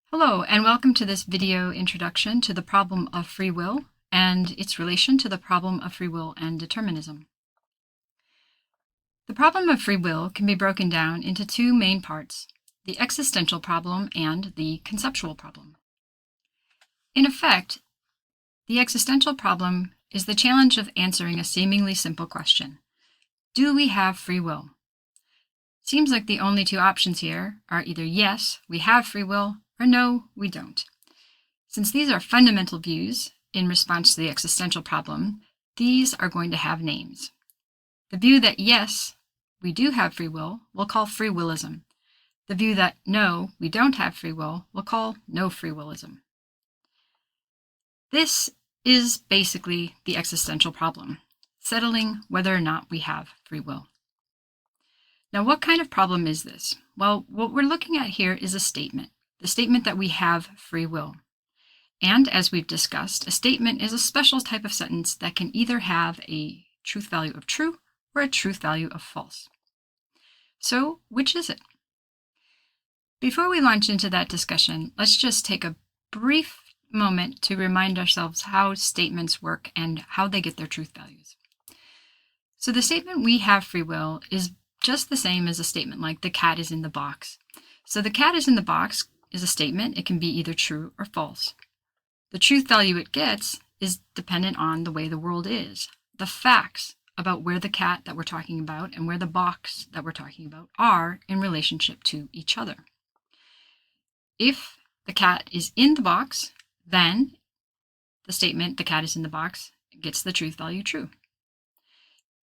Hello, and welcome to this video introduction to the problem of free will and its relation to the problem of free will and determinism. The problem of free will can be broken down into two main parts, the existential problem and the conceptual problem. In effect, the existential problem is the challenge of answering a seemingly simple question. Do we have free will? Seems like the only two options here are either yes, we have free will, or no, we don't. Since these are fundamental views in response to the existential problem, these are going to have names. The view that yes, we do have free will, we'll call free willism. The view that no, we don't have free will, we'll call no free willism. This is basically the existential problem, settling whether or not we have free will. Now, what kind of problem is this? Well, what we're looking at here is a statement, the statement that we have free will. And as we've discussed, a statement is a special type of sentence that can either have a truth value of true or a truth value of false. So, which is it? Before we launch into that discussion, let's just take a brief moment to remind ourselves how statements work and how they get their truth values. So the statement we have free will is just the same as a statement like the cat is in the box. So the cat is in the box is a statement. It can be either true or false. The truth value it gets is dependent on the way the world is. The facts about where the cat that we're talking about and where the box that we're talking about are in relationship to each other. If the cat is in the box, then the statement the cat is in the box gets the truth value true.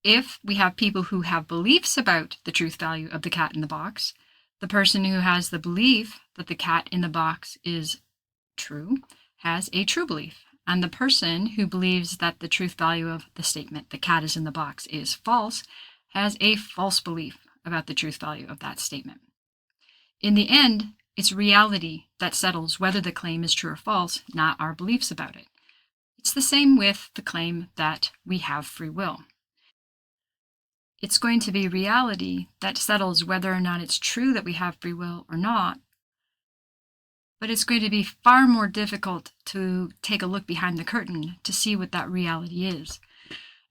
If we have people who have beliefs about the truth value of the cat in the box, the person who has the belief that the cat in the box is true has a true belief, and the person who believes that the truth value of the statement the cat is in the box is false has a false belief about the truth value of that statement. In the end, it's reality that settles whether the claim is true or false, not our beliefs about it. It's the same with the claim that we have free will. It's going to be reality that settles whether or not it's true that we have free will or not, but it's going to be far more difficult to take a look behind the curtain to see what that reality is.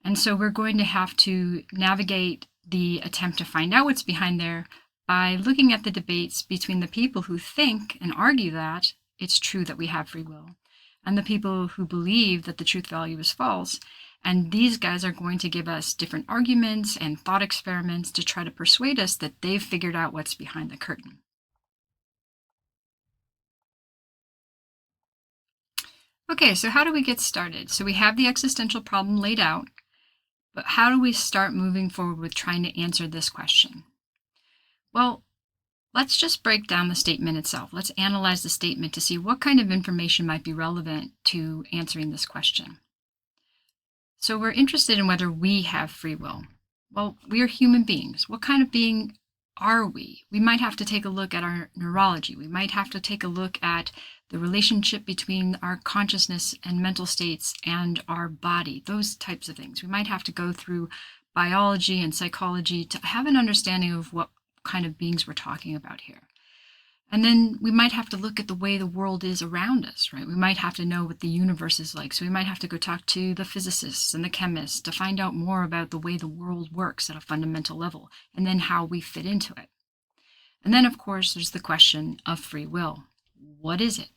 And so we're going to have to navigate the attempt to find out what's behind there by looking at the debates between the people who think and argue that it's true that we have free will and the people who believe that the truth value is false. And these guys are going to give us different arguments and thought experiments to try to persuade us that they've figured out what's behind the curtain. Okay, so how do we get started? So we have the existential problem laid out, but how do we start moving forward with trying to answer this question? Well, let's just break down the statement itself. Let's analyze the statement to see what kind of information might be relevant to answering this question. So we're interested in whether we have free will. Well, we are human beings. What kind of being are we? We might have to take a look at our neurology. We might have to take a look at the relationship between our consciousness and mental states and our body, those types of things. We might have to go through biology and psychology to have an understanding of what kind of beings we're talking about here. And then we might have to look at the way the world is around us, right? We might have to know what the universe is like. So we might have to go talk to the physicists and the chemists to find out more about the way the world works at a fundamental level, and then how we fit into it. And then, of course, there's the question of free will. What is it?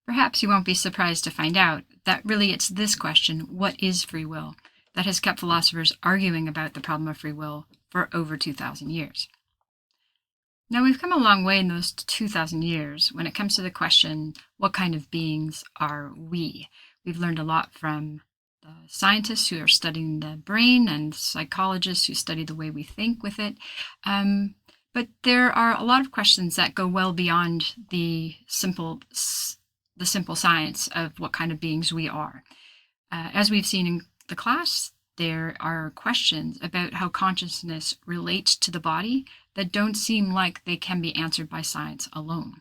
Perhaps you won't be surprised to find out that really it's this question, what is free will, that has kept philosophers arguing about the problem of free will for over 2,000 years. Now, we've come a long way in those 2,000 years when it comes to the question, what kind of beings are we? We've learned a lot from the scientists who are studying the brain and psychologists who study the way we think with it. But there are a lot of questions that go well beyond the simple science of what kind of beings we are. As we've seen in the class, there are questions about how consciousness relates to the body that don't seem like they can be answered by science alone.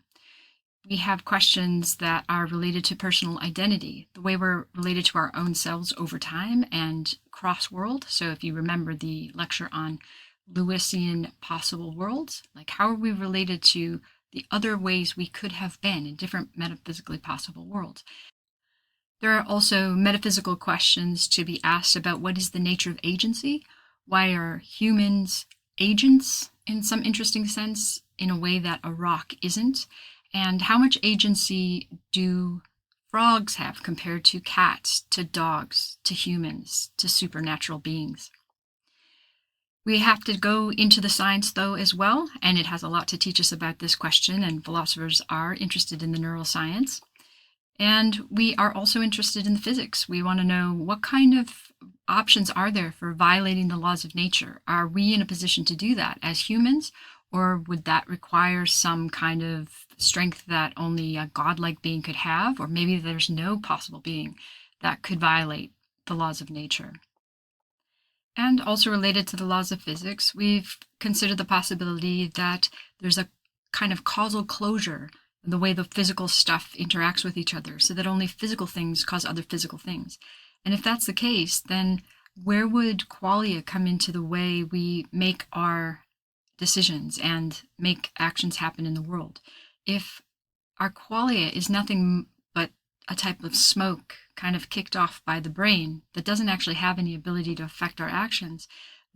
We have questions that are related to personal identity, the way we're related to our own selves over time and cross-world. So if you remember the lecture on Lewisian possible worlds, like how are we related to the other ways we could have been in different metaphysically possible worlds. There are also metaphysical questions to be asked about what is the nature of agency? Why are humans agents in some interesting sense in a way that a rock isn't? And how much agency do frogs have compared to cats, to dogs, to humans, to supernatural beings? We have to go into the science, though, as well, and it has a lot to teach us about this question, and philosophers are interested in the neuroscience. And we are also interested in the physics. We want to know what kind of options are there for violating the laws of nature? Are we in a position to do that as humans, or would that require some kind of strength that only a godlike being could have? Or maybe there's no possible being that could violate the laws of nature. And also related to the laws of physics, we've considered the possibility that there's a kind of causal closure in the way the physical stuff interacts with each other, so that only physical things cause other physical things. And if that's the case, then where would qualia come into the way we make our decisions and make actions happen in the world? If our qualia is nothing but a type of smoke kind of kicked off by the brain that doesn't actually have any ability to affect our actions,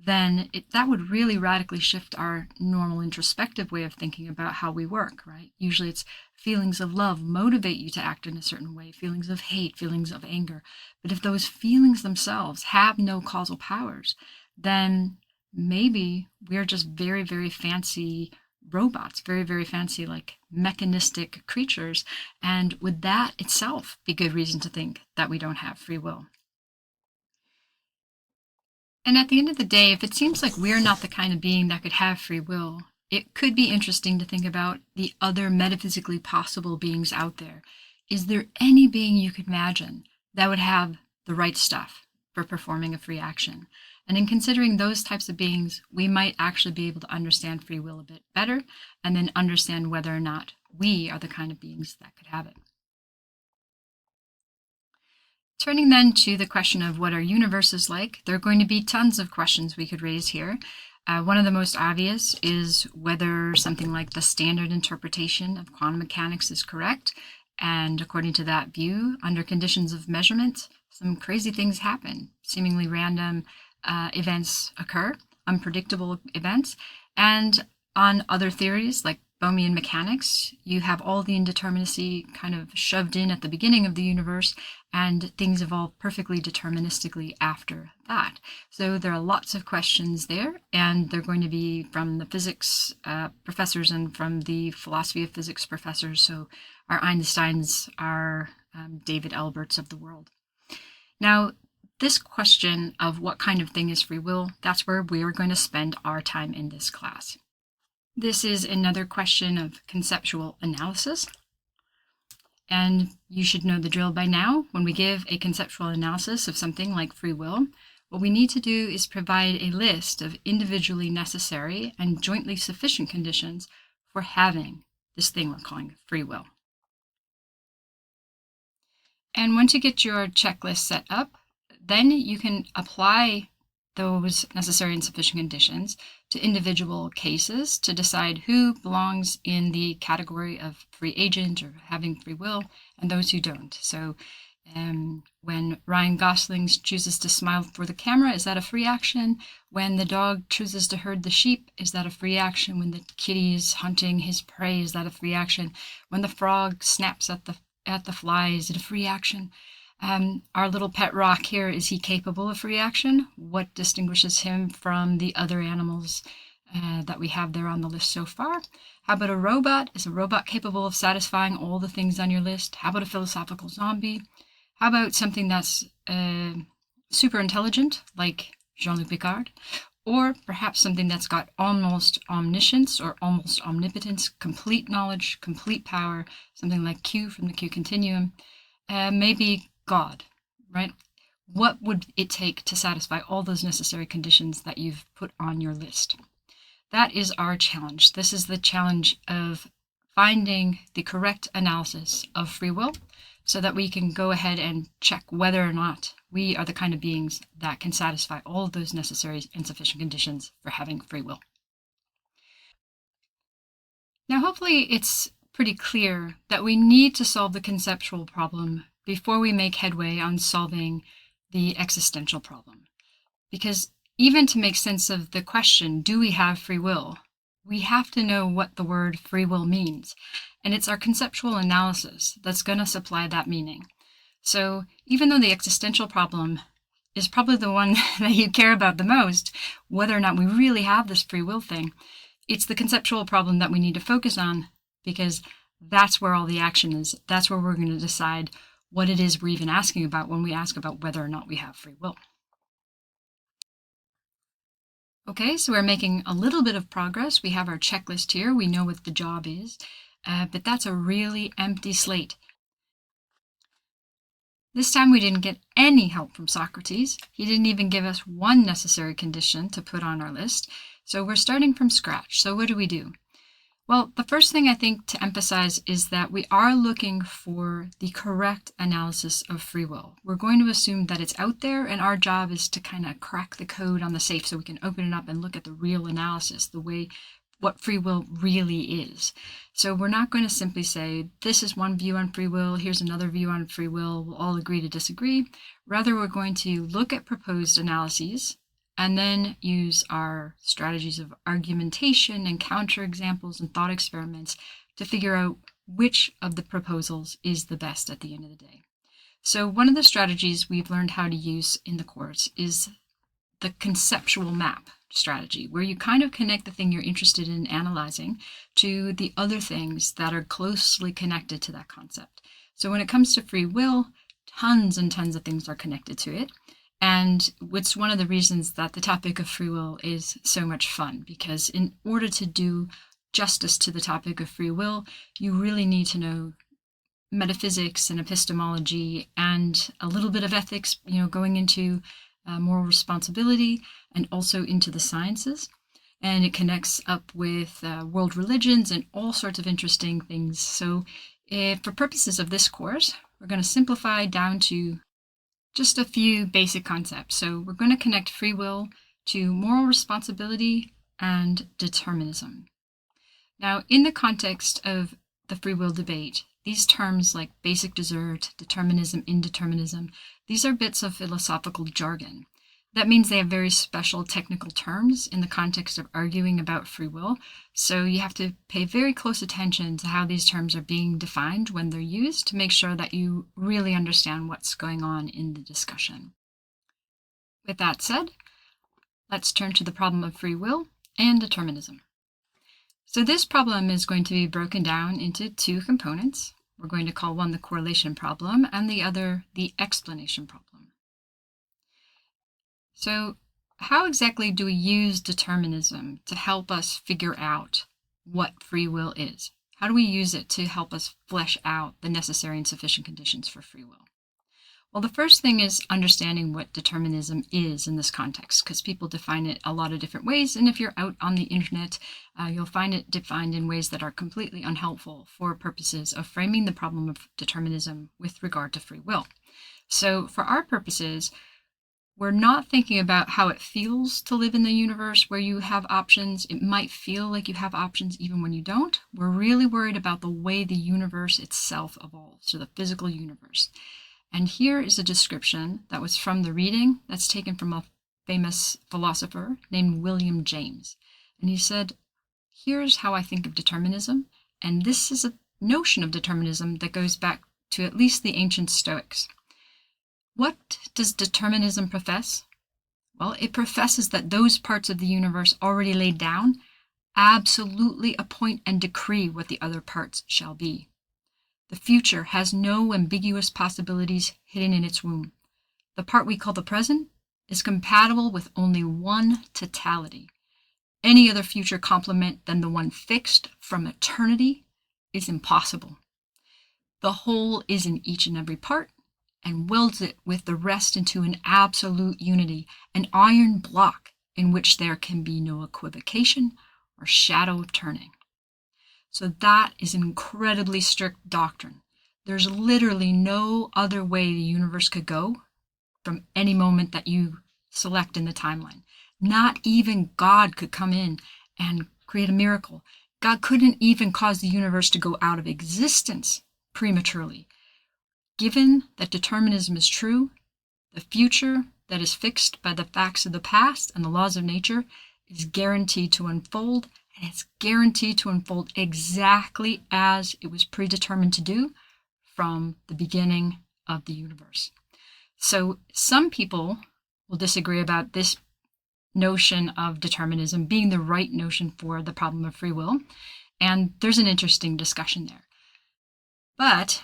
then that would really radically shift our normal introspective way of thinking about how we work, right? Usually it's feelings of love motivate you to act in a certain way, feelings of hate, feelings of anger. But if those feelings themselves have no causal powers, then maybe we're just very, very fancy robots, very, very fancy, like mechanistic creatures. And would that itself be good reason to think that we don't have free will? And at the end of the day, if it seems like we're not the kind of being that could have free will, it could be interesting to think about the other metaphysically possible beings out there. Is there any being you could imagine that would have the right stuff for performing a free action? And in considering those types of beings, we might actually be able to understand free will a bit better, and then understand whether or not we are the kind of beings that could have it. Turning then to the question of what our universe is like, there are going to be tons of questions we could raise here. One of the most obvious is whether something like the standard interpretation of quantum mechanics is correct. And according to that view, under conditions of measurement, some crazy things happen. Seemingly random events occur, unpredictable events. And on other theories, like Bohmian mechanics, you have all the indeterminacy kind of shoved in at the beginning of the universe, and things evolve perfectly deterministically after that. So there are lots of questions there, and they're going to be from the physics professors and from the philosophy of physics professors. So our Einsteins, our David Alberts of the world. Now, this question of what kind of thing is free will, that's where we are going to spend our time in this class. This is another question of conceptual analysis. And you should know the drill by now. When we give a conceptual analysis of something like free will, what we need to do is provide a list of individually necessary and jointly sufficient conditions for having this thing we're calling free will. And once you get your checklist set up, then you can apply those necessary and sufficient conditions to individual cases to decide who belongs in the category of free agent or having free will and those who don't. So when Ryan Gosling chooses to smile for the camera, is that a free action? When the dog chooses to herd the sheep, is that a free action? When the kitty is hunting his prey, is that a free action? When the frog snaps at the fly, is it a free action? Our little pet rock here, is he capable of free action? What distinguishes him from the other animals that we have there on the list so far? How about a robot? Is a robot capable of satisfying all the things on your list? How about a philosophical zombie? How about something that's super intelligent, like Jean-Luc Picard? Or perhaps something that's got almost omniscience or almost omnipotence, complete knowledge, complete power, something like Q from the Q continuum, maybe God, right? What would it take to satisfy all those necessary conditions that you've put on your list? That is our challenge. This is the challenge of finding the correct analysis of free will so that we can go ahead and check whether or not we are the kind of beings that can satisfy all of those necessary and sufficient conditions for having free will. Now, hopefully it's pretty clear that we need to solve the conceptual problem before we make headway on solving the existential problem. Because even to make sense of the question, do we have free will, we have to know what the word free will means. And it's our conceptual analysis that's going to supply that meaning. So even though the existential problem is probably the one that you care about the most, whether or not we really have this free will thing, it's the conceptual problem that we need to focus on, because that's where all the action is. That's where we're going to decide what it is we're even asking about when we ask about whether or not we have free will. Okay, so we're making a little bit of progress. We have our checklist here. We know what the job is, but that's a really empty slate. This time we didn't get any help from Socrates. He didn't even give us one necessary condition to put on our list. So we're starting from scratch. So what do? Well, the first thing I think to emphasize is that we are looking for the correct analysis of free will. We're going to assume that it's out there, and our job is to kind of crack the code on the safe so we can open it up and look at the real analysis, the way what free will really is. So we're not going to simply say, this is one view on free will, here's another view on free will, we'll all agree to disagree. Rather, we're going to look at proposed analyses and then use our strategies of argumentation and counterexamples and thought experiments to figure out which of the proposals is the best at the end of the day. So one of the strategies we've learned how to use in the course is the conceptual map strategy, where you kind of connect the thing you're interested in analyzing to the other things that are closely connected to that concept. So when it comes to free will, tons and tons of things are connected to it. And it's one of the reasons that the topic of free will is so much fun, because in order to do justice to the topic of free will, you really need to know metaphysics and epistemology and a little bit of ethics, going into moral responsibility and also into the sciences. And it connects up with world religions and all sorts of interesting things. So for purposes of this course, we're going to simplify down to just a few basic concepts. So we're going to connect free will to moral responsibility and determinism. Now, in the context of the free will debate, these terms like basic desert, determinism, indeterminism, these are bits of philosophical jargon. That means they have very special technical terms in the context of arguing about free will. So you have to pay very close attention to how these terms are being defined when they're used to make sure that you really understand what's going on in the discussion. With that said, let's turn to the problem of free will and determinism. So this problem is going to be broken down into two components. We're going to call one the correlation problem and the other the explanation problem. So how exactly do we use determinism to help us figure out what free will is? How do we use it to help us flesh out the necessary and sufficient conditions for free will? Well, the first thing is understanding what determinism is in this context, because people define it a lot of different ways. And if you're out on the internet, you'll find it defined in ways that are completely unhelpful for purposes of framing the problem of determinism with regard to free will. So for our purposes, we're not thinking about how it feels to live in the universe where you have options. It might feel like you have options even when you don't. We're really worried about the way the universe itself evolves, so the physical universe. And here is a description that was from the reading that's taken from a famous philosopher named William James. And he said, here's how I think of determinism. And this is a notion of determinism that goes back to at least the ancient Stoics. What does determinism profess? Well, it professes that those parts of the universe already laid down absolutely appoint and decree what the other parts shall be. The future has no ambiguous possibilities hidden in its womb. The part we call the present is compatible with only one totality. Any other future complement than the one fixed from eternity is impossible. The whole is in each and every part, and welds it with the rest into an absolute unity, an iron block in which there can be no equivocation or shadow of turning. So that is an incredibly strict doctrine. There's literally no other way the universe could go from any moment that you select in the timeline. Not even God could come in and create a miracle. God couldn't even cause the universe to go out of existence prematurely. Given that determinism is true, the future that is fixed by the facts of the past and the laws of nature is guaranteed to unfold, and it's guaranteed to unfold exactly as it was predetermined to do from the beginning of the universe. So some people will disagree about this notion of determinism being the right notion for the problem of free will, and there's an interesting discussion there. But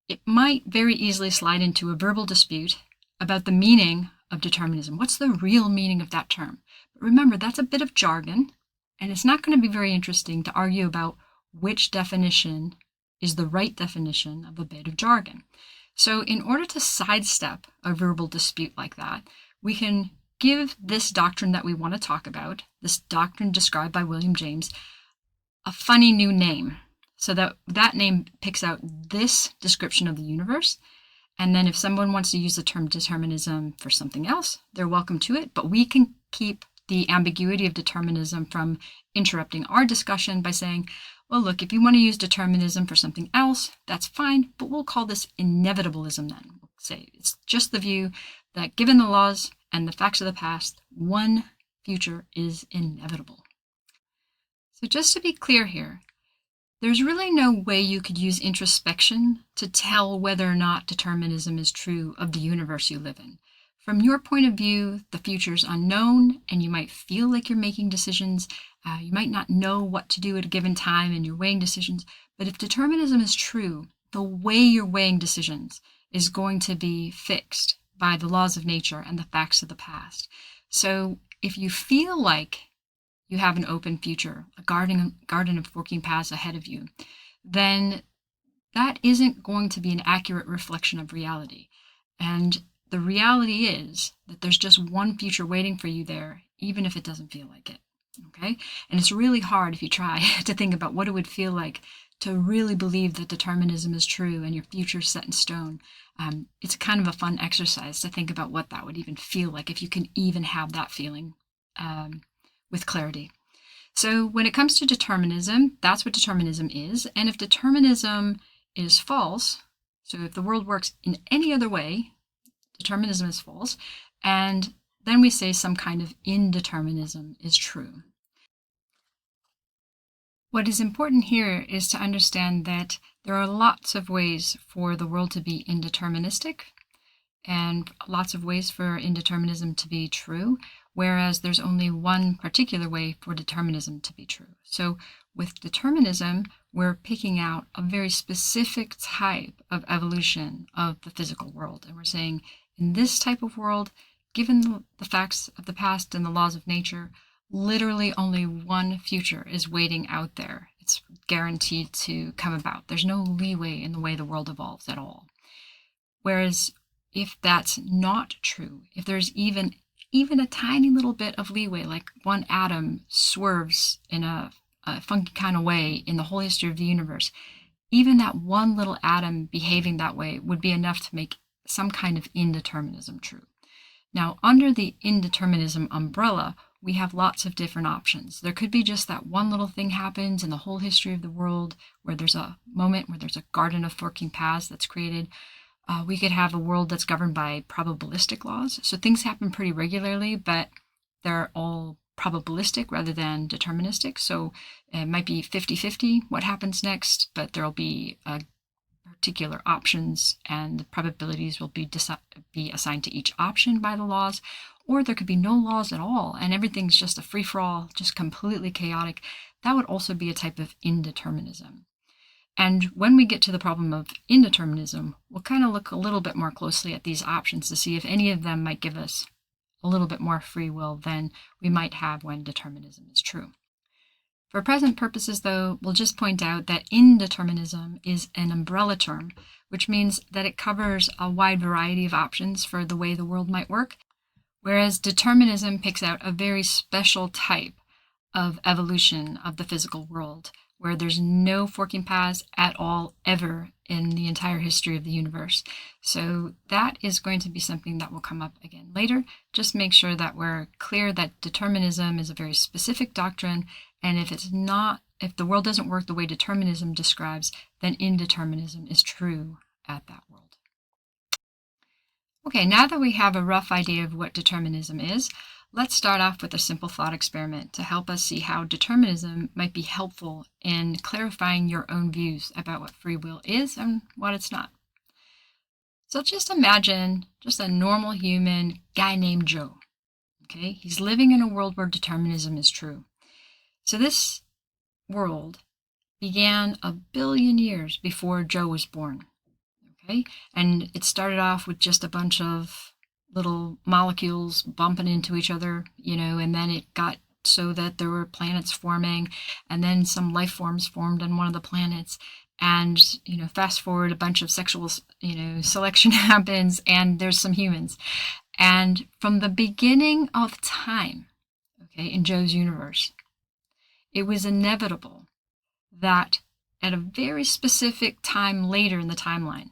it might very easily slide into a verbal dispute about the meaning of determinism. What's the real meaning of that term? But remember, that's a bit of jargon, and it's not going to be very interesting to argue about which definition is the right definition of a bit of jargon. So in order to sidestep a verbal dispute like that, we can give this doctrine that we want to talk about, this doctrine described by William James, a funny new name, so that that name picks out this description of the universe. And then if someone wants to use the term determinism for something else, they're welcome to it, but we can keep the ambiguity of determinism from interrupting our discussion by saying, well, look, if you want to use determinism for something else, that's fine, but we'll call this inevitabilism then. We'll say it's just the view that given the laws and the facts of the past, one future is inevitable. So just to be clear here, there's really no way you could use introspection to tell whether or not determinism is true of the universe you live in. From your point of view, the future is unknown, and you might feel like you're making decisions. You might not know what to do at a given time, and you're weighing decisions. But if determinism is true, the way you're weighing decisions is going to be fixed by the laws of nature and the facts of the past. So if you feel like you have an open future, a garden of forking paths ahead of you, then that isn't going to be an accurate reflection of reality. And the reality is that there's just one future waiting for you there, even if it doesn't feel like it. Okay? And it's really hard if you try to think about what it would feel like to really believe that determinism is true and your future is set in stone. It's kind of a fun exercise to think about what that would even feel like, if you can even have that feeling with clarity. So when it comes to determinism, that's what determinism is. And if determinism is false, so if the world works in any other way, determinism is false, and then we say some kind of indeterminism is true. What is important here is to understand that there are lots of ways for the world to be indeterministic and lots of ways for indeterminism to be true, whereas there's only one particular way for determinism to be true. So with determinism, we're picking out a very specific type of evolution of the physical world. And we're saying, in this type of world, given the facts of the past and the laws of nature, literally only one future is waiting out there. It's guaranteed to come about. There's no leeway in the way the world evolves at all. Whereas if that's not true, if there's even a tiny little bit of leeway, like one atom swerves in a funky kind of way in the whole history of the universe, even that one little atom behaving that way would be enough to make some kind of indeterminism true. Now, under the indeterminism umbrella, we have lots of different options. There could be just that one little thing happens in the whole history of the world where there's a moment where there's a garden of forking paths that's created. We could have a world that's governed by probabilistic laws. So things happen pretty regularly, but they're all probabilistic rather than deterministic. So it might be 50-50 what happens next, but there'll be particular options and the probabilities will be assigned to each option by the laws. Or there could be no laws at all and everything's just a free-for-all, just completely chaotic. That would also be a type of indeterminism. And when we get to the problem of indeterminism, we'll kind of look a little bit more closely at these options to see if any of them might give us a little bit more free will than we might have when determinism is true. For present purposes, though, we'll just point out that indeterminism is an umbrella term, which means that it covers a wide variety of options for the way the world might work, whereas determinism picks out a very special type of evolution of the physical world, where there's no forking paths at all ever in the entire history of the universe. So that is going to be something that will come up again later. Just make sure that we're clear that determinism is a very specific doctrine, and if it's not the world doesn't work the way determinism describes, then indeterminism is true at that world. Okay, now that we have a rough idea of what determinism is, let's start off with a simple thought experiment to help us see how determinism might be helpful in clarifying your own views about what free will is and what it's not. So just imagine just a normal human guy named Joe. Okay, he's living in a world where determinism is true. So this world began 1 billion years before Joe was born. Okay, and it started off with just a bunch of little molecules bumping into each other, and then it got so that there were planets forming, and then some life forms formed on one of the planets. And, fast forward, a bunch of sexual, selection happens, and there's some humans. And from the beginning of time, okay, in Joe's universe, it was inevitable that at a very specific time later in the timeline,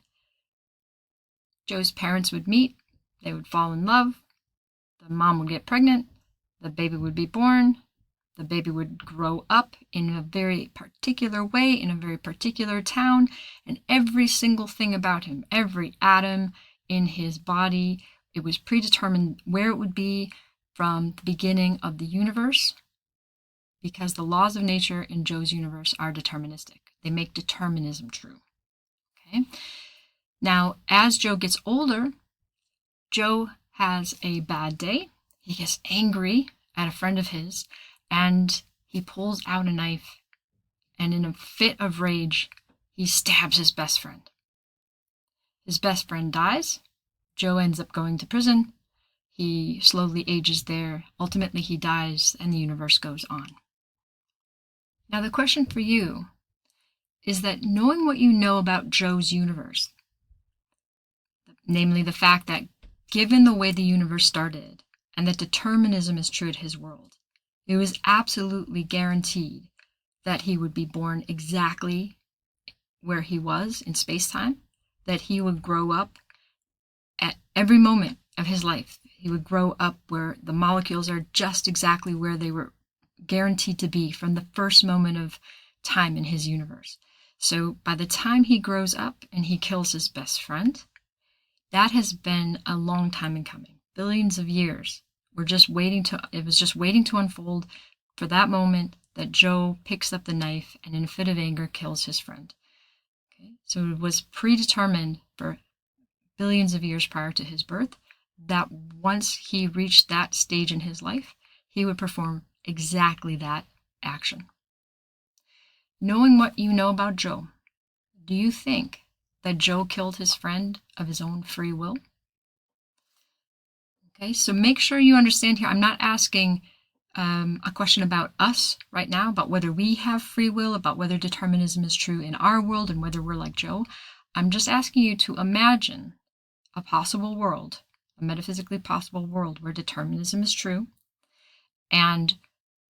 Joe's parents would meet, they would fall in love, the mom would get pregnant, the baby would be born, the baby would grow up in a very particular way, in a very particular town, and every single thing about him, every atom in his body, it was predetermined where it would be from the beginning of the universe, because the laws of nature in Joe's universe are deterministic. They make determinism true. Okay? Now, as Joe gets older, Joe has a bad day. He gets angry at a friend of his, and he pulls out a knife, and in a fit of rage, he stabs his best friend. His best friend dies. Joe ends up going to prison. He slowly ages there. Ultimately, he dies, and the universe goes on. Now, the question for you is that knowing what you know about Joe's universe, namely the fact that given the way the universe started and that determinism is true at his world, it was absolutely guaranteed that he would be born exactly where he was in space-time, that he would grow up at every moment of his life. He would grow up where the molecules are just exactly where they were guaranteed to be from the first moment of time in his universe. So by the time he grows up and he kills his best friend, that has been a long time in coming. Billions of years. It was just waiting to unfold for that moment that Joe picks up the knife and in a fit of anger kills his friend. Okay? So it was predetermined for billions of years prior to his birth that once he reached that stage in his life, he would perform exactly that action. Knowing what you know about Joe, do you think that Joe killed his friend of his own free will? Okay, so make sure you understand here, I'm not asking a question about us right now, about whether we have free will, about whether determinism is true in our world and whether we're like Joe. I'm just asking you to imagine a possible world, a metaphysically possible world where determinism is true, and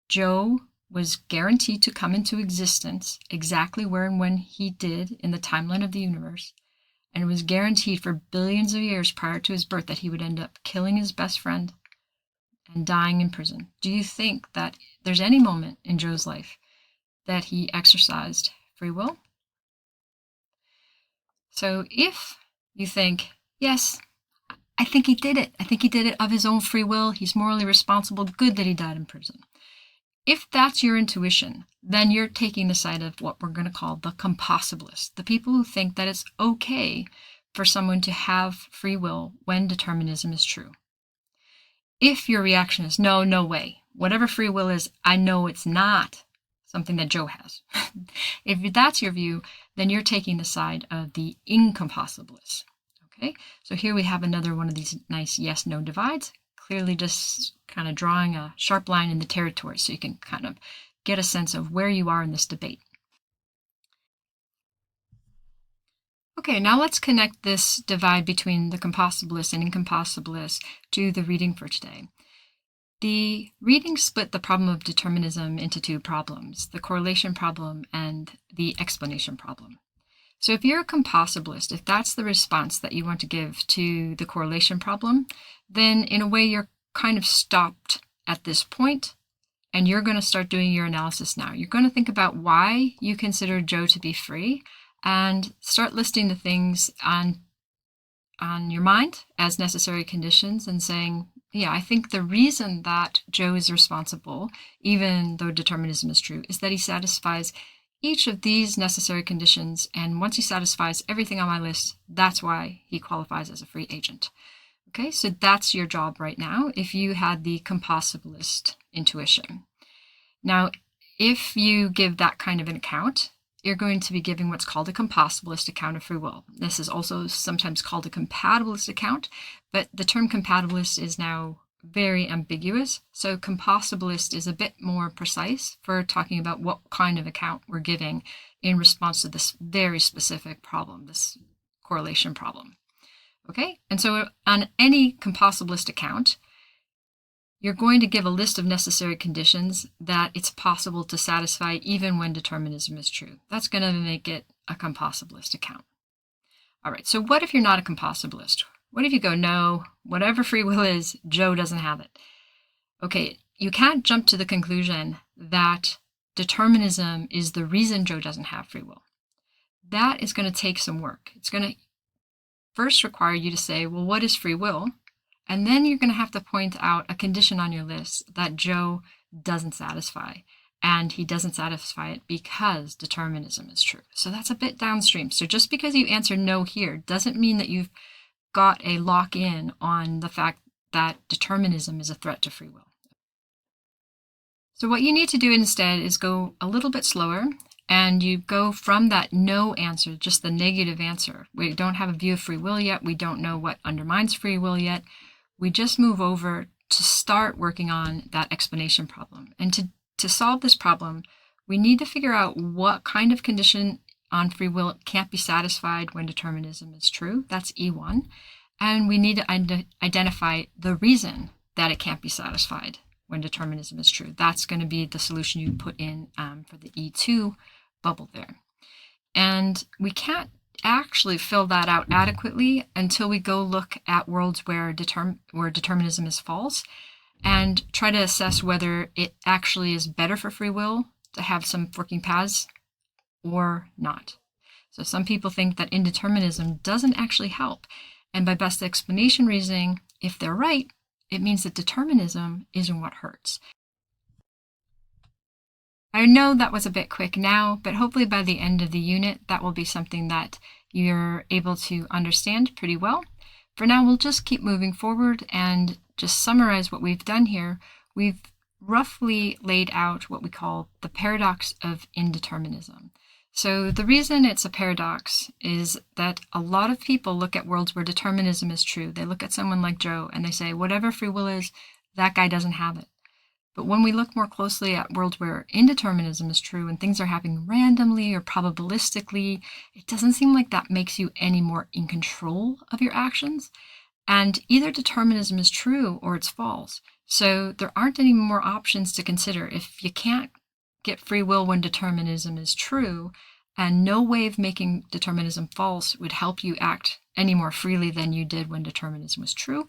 Joe was guaranteed to come into existence exactly where and when he did in the timeline of the universe, and it was guaranteed for billions of years prior to his birth that he would end up killing his best friend and dying in prison. Do you think that there's any moment in Joe's life that he exercised free will? So if you think, yes, I think he did it. I think he did it of his own free will. He's morally responsible. Good that he died in prison. If that's your intuition, then you're taking the side of what we're going to call the compossibilists, the people who think that it's okay for someone to have free will when determinism is true. If your reaction is, no way, whatever free will is, I know it's not something that Joe has. If that's your view, then you're taking the side of the incompossibilists. Okay, so here we have another one of these nice yes-no divides, clearly just kind of drawing a sharp line in the territory so you can kind of get a sense of where you are in this debate. Okay, now let's connect this divide between the compossibilists and incompossibilists to the reading for today. The reading split the problem of determinism into two problems, the correlation problem and the explanation problem. So if you're a compossibilist, if that's the response that you want to give to the correlation problem, then in a way you're kind of stopped at this point and you're going to start doing your analysis now. You're going to think about why you consider Joe to be free and start listing the things on your mind as necessary conditions and saying, yeah, I think the reason that Joe is responsible, even though determinism is true, is that he satisfies each of these necessary conditions, and once he satisfies everything on my list, that's why he qualifies as a free agent. Okay, so that's your job right now if you had the compossibilist intuition. Now, if you give that kind of an account, you're going to be giving what's called a compossibilist account of free will. This is also sometimes called a compatibilist account, but the term compatibilist is now very ambiguous. So compossibilist is a bit more precise for talking about what kind of account we're giving in response to this very specific problem, this correlation problem. Okay, and so on any compossibilist account, you're going to give a list of necessary conditions that it's possible to satisfy even when determinism is true. That's going to make it a compossibilist account. All right, so what if you're not a compossibilist? What if you go, no, whatever free will is, Joe doesn't have it? Okay, you can't jump to the conclusion that determinism is the reason Joe doesn't have free will. That is going to take some work. It's going to first require you to say, well, what is free will? And then you're going to have to point out a condition on your list that Joe doesn't satisfy. And he doesn't satisfy it because determinism is true. So that's a bit downstream. So just because you answer no here doesn't mean that you've got a lock-in on the fact that determinism is a threat to free will. So what you need to do instead is go a little bit slower, and you go from that no answer, just the negative answer. We don't have a view of free will yet. We don't know what undermines free will yet. We just move over to start working on that explanation problem. And to solve this problem, we need to figure out what kind of condition on free will can't be satisfied when determinism is true. That's E1. And we need to identify the reason that it can't be satisfied when determinism is true. That's going to be the solution you put in for the E2 bubble there. And we can't actually fill that out adequately until we go look at worlds where determinism is false and try to assess whether it actually is better for free will to have some working paths or not. So some people think that indeterminism doesn't actually help. And by best explanation reasoning, if they're right, it means that determinism isn't what hurts. I know that was a bit quick now, but hopefully by the end of the unit, that will be something that you're able to understand pretty well. For now, we'll just keep moving forward and just summarize what we've done here. We've roughly laid out what we call the paradox of indeterminism. So the reason it's a paradox is that a lot of people look at worlds where determinism is true. They look at someone like Joe and they say, whatever free will is, that guy doesn't have it. But when we look more closely at worlds where indeterminism is true and things are happening randomly or probabilistically, it doesn't seem like that makes you any more in control of your actions. And either determinism is true or it's false. So there aren't any more options to consider. If you can't get free will when determinism is true, and no way of making determinism false would help you act any more freely than you did when determinism was true,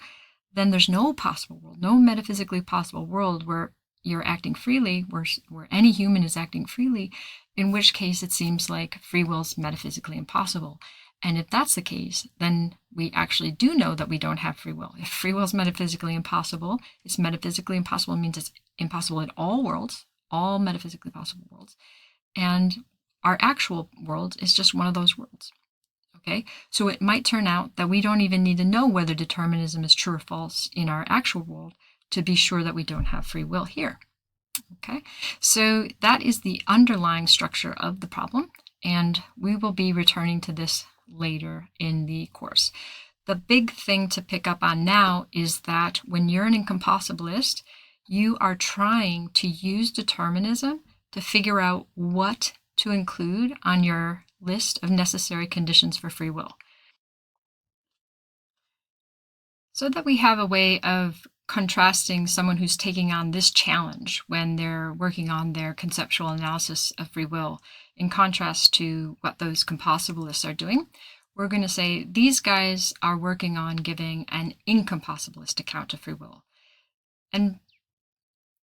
then there's no possible world, no metaphysically possible world where you're acting freely, where any human is acting freely, in which case it seems like free will is metaphysically impossible. And if that's the case, then we actually do know that we don't have free will. If free will is metaphysically impossible, it's metaphysically impossible means it's impossible in all worlds, all metaphysically possible worlds. And our actual world is just one of those worlds. Okay, so it might turn out that we don't even need to know whether determinism is true or false in our actual world to be sure that we don't have free will here. Okay, so that is the underlying structure of the problem, and we will be returning to this later in the course. The big thing to pick up on now is that when you're an incompossibilist, you are trying to use determinism to figure out what to include on your list of necessary conditions for free will, so that we have a way of contrasting someone who's taking on this challenge when they're working on their conceptual analysis of free will in contrast to what those compossibilists are doing. We're going to say these guys are working on giving an incompossibilist account of free will. And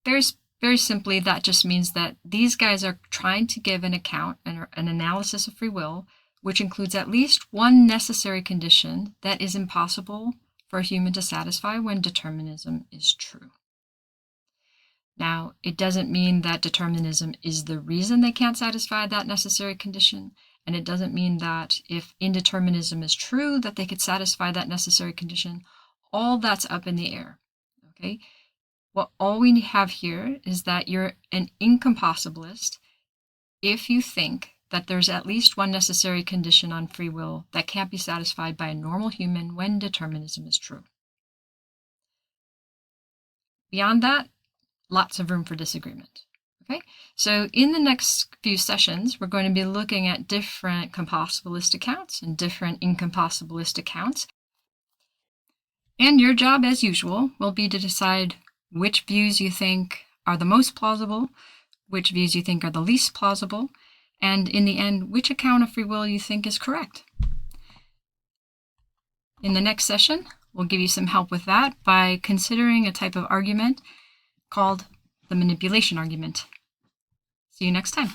there's Very simply, that just means that these guys are trying to give an account, an analysis of free will, which includes at least one necessary condition that is impossible for a human to satisfy when determinism is true. Now, it doesn't mean that determinism is the reason they can't satisfy that necessary condition, and it doesn't mean that if indeterminism is true, that they could satisfy that necessary condition. All that's up in the air, okay? All we have here is that you're an incompossibilist if you think that there's at least one necessary condition on free will that can't be satisfied by a normal human when determinism is true. Beyond that, lots of room for disagreement. Okay, so in the next few sessions, we're going to be looking at different compossibilist accounts and different incompossibilist accounts. And your job, as usual, will be to decide which views you think are the most plausible, which views you think are the least plausible, and in the end, which account of free will you think is correct. In the next session, we'll give you some help with that by considering a type of argument called the manipulation argument. See you next time.